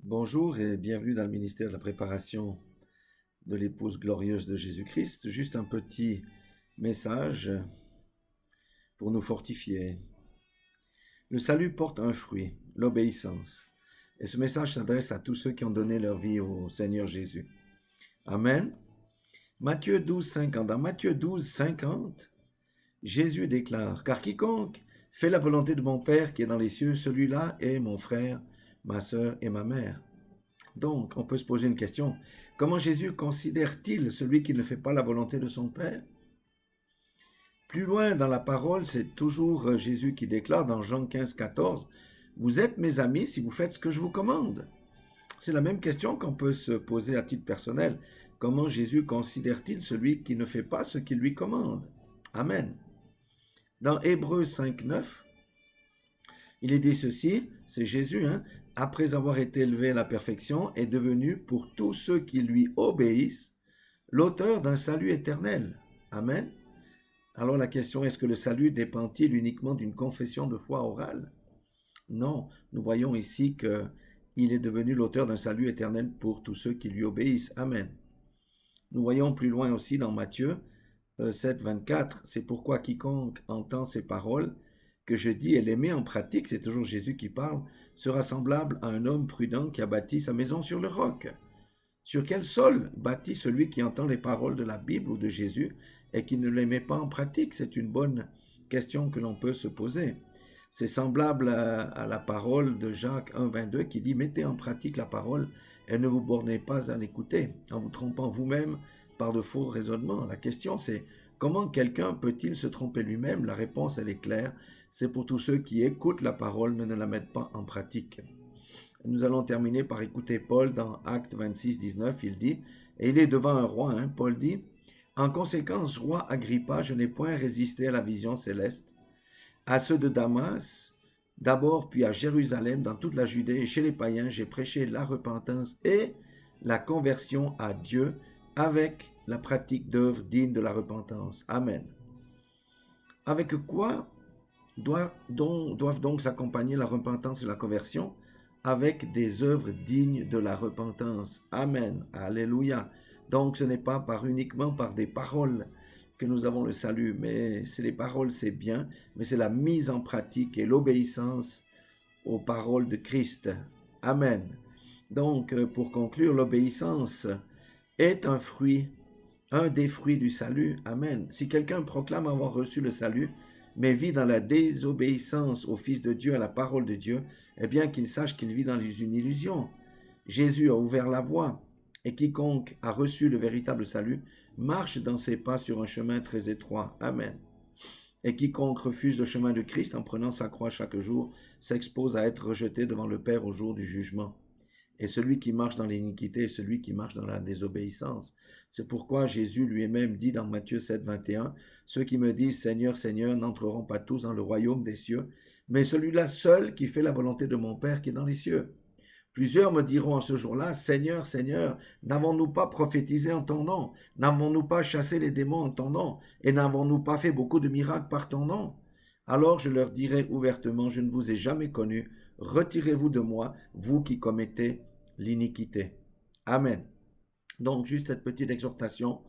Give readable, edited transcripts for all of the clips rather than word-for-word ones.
Bonjour et bienvenue dans le ministère de la préparation de l'épouse glorieuse de Jésus-Christ. Juste un petit message pour nous fortifier. Le salut porte un fruit, l'obéissance. Et ce message s'adresse à tous ceux qui ont donné leur vie au Seigneur Jésus. Amen. Matthieu 12, 50. Dans Matthieu 12, 50, Jésus déclare, « Car quiconque fait la volonté de mon Père qui est dans les cieux, celui-là est mon frère, ma sœur et ma mère. » Donc, on peut se poser une question. Comment Jésus considère-t-il celui qui ne fait pas la volonté de son Père? Plus loin dans la parole, c'est toujours Jésus qui déclare dans Jean 15, 14, « Vous êtes mes amis si vous faites ce que je vous commande. » C'est la même question qu'on peut se poser à titre personnel. Comment Jésus considère-t-il celui qui ne fait pas ce qu'il lui commande? Amen. Dans Hébreux 5, 9, il est dit ceci, c'est Jésus, après avoir été élevé à la perfection, est devenu, pour tous ceux qui lui obéissent, l'auteur d'un salut éternel. Amen. Alors la question, est-ce que le salut dépend-il uniquement d'une confession de foi orale? Non, nous voyons ici qu'il est devenu l'auteur d'un salut éternel pour tous ceux qui lui obéissent. Amen. Nous voyons plus loin aussi dans Matthieu 7, 24, c'est pourquoi quiconque entend ces paroles que je dis et les met en pratique, c'est toujours Jésus qui parle, sera semblable à un homme prudent qui a bâti sa maison sur le roc. Sur quel sol bâtit celui qui entend les paroles de la Bible ou de Jésus et qui ne les met pas en pratique? C'est une bonne question que l'on peut se poser. C'est semblable à la parole de Jacques 1, 22 qui dit « Mettez en pratique la parole et ne vous bornez pas à l'écouter, en vous trompant vous-même par de faux raisonnements. » La question c'est « Comment quelqu'un peut-il se tromper lui-même ?» La réponse elle est claire, c'est pour tous ceux qui écoutent la parole mais ne la mettent pas en pratique. Nous allons terminer par écouter Paul dans Actes 26, 19, il dit, et il est devant un roi, Paul dit, « En conséquence, roi Agrippa, je n'ai point résisté à la vision céleste, à ceux de Damas, d'abord puis à Jérusalem, dans toute la Judée et chez les païens, j'ai prêché la repentance et la conversion à Dieu avec la pratique d'œuvres dignes de la repentance. Amen. » Avec quoi doivent donc s'accompagner la repentance et la conversion? Avec des œuvres dignes de la repentance. Amen. Alléluia. Donc ce n'est pas uniquement par des paroles que nous avons le salut, mais c'est les paroles, c'est bien, mais c'est la mise en pratique et l'obéissance aux paroles de Christ. Amen. Donc, pour conclure, l'obéissance est un fruit, un des fruits du salut. Amen. Si quelqu'un proclame avoir reçu le salut, mais vit dans la désobéissance au Fils de Dieu, à la parole de Dieu, eh bien qu'il sache qu'il vit dans une illusion. Jésus a ouvert la voie, et quiconque a reçu le véritable salut marche dans ses pas sur un chemin très étroit. Amen. Et quiconque refuse le chemin de Christ en prenant sa croix chaque jour s'expose à être rejeté devant le Père au jour du jugement. Et celui qui marche dans l'iniquité est celui qui marche dans la désobéissance. C'est pourquoi Jésus lui-même dit dans Matthieu 7, 21, « Ceux qui me disent Seigneur, Seigneur n'entreront pas tous dans le royaume des cieux, mais celui-là seul qui fait la volonté de mon Père qui est dans les cieux. » Plusieurs me diront en ce jour-là, « Seigneur, Seigneur, n'avons-nous pas prophétisé en ton nom? N'avons-nous pas chassé les démons en ton nom? Et n'avons-nous pas fait beaucoup de miracles par ton nom? » Alors je leur dirai ouvertement, « Je ne vous ai jamais connu. Retirez-vous de moi, vous qui commettez l'iniquité. » Amen. Donc, juste cette petite exhortation.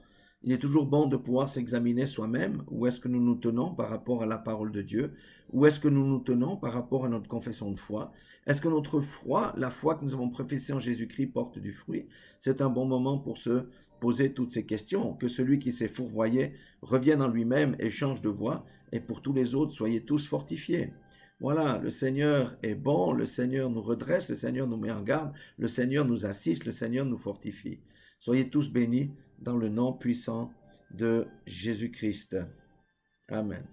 Il est toujours bon de pouvoir s'examiner soi-même. Où est-ce que nous nous tenons par rapport à la parole de Dieu? Où est-ce que nous nous tenons par rapport à notre confession de foi? Est-ce que notre foi, la foi que nous avons professée en Jésus-Christ, porte du fruit? C'est un bon moment pour se poser toutes ces questions. Que celui qui s'est fourvoyé revienne en lui-même et change de voie. Et pour tous les autres, soyez tous fortifiés. Voilà, le Seigneur est bon, le Seigneur nous redresse, le Seigneur nous met en garde, le Seigneur nous assiste, le Seigneur nous fortifie. Soyez tous bénis dans le nom puissant de Jésus-Christ. Amen.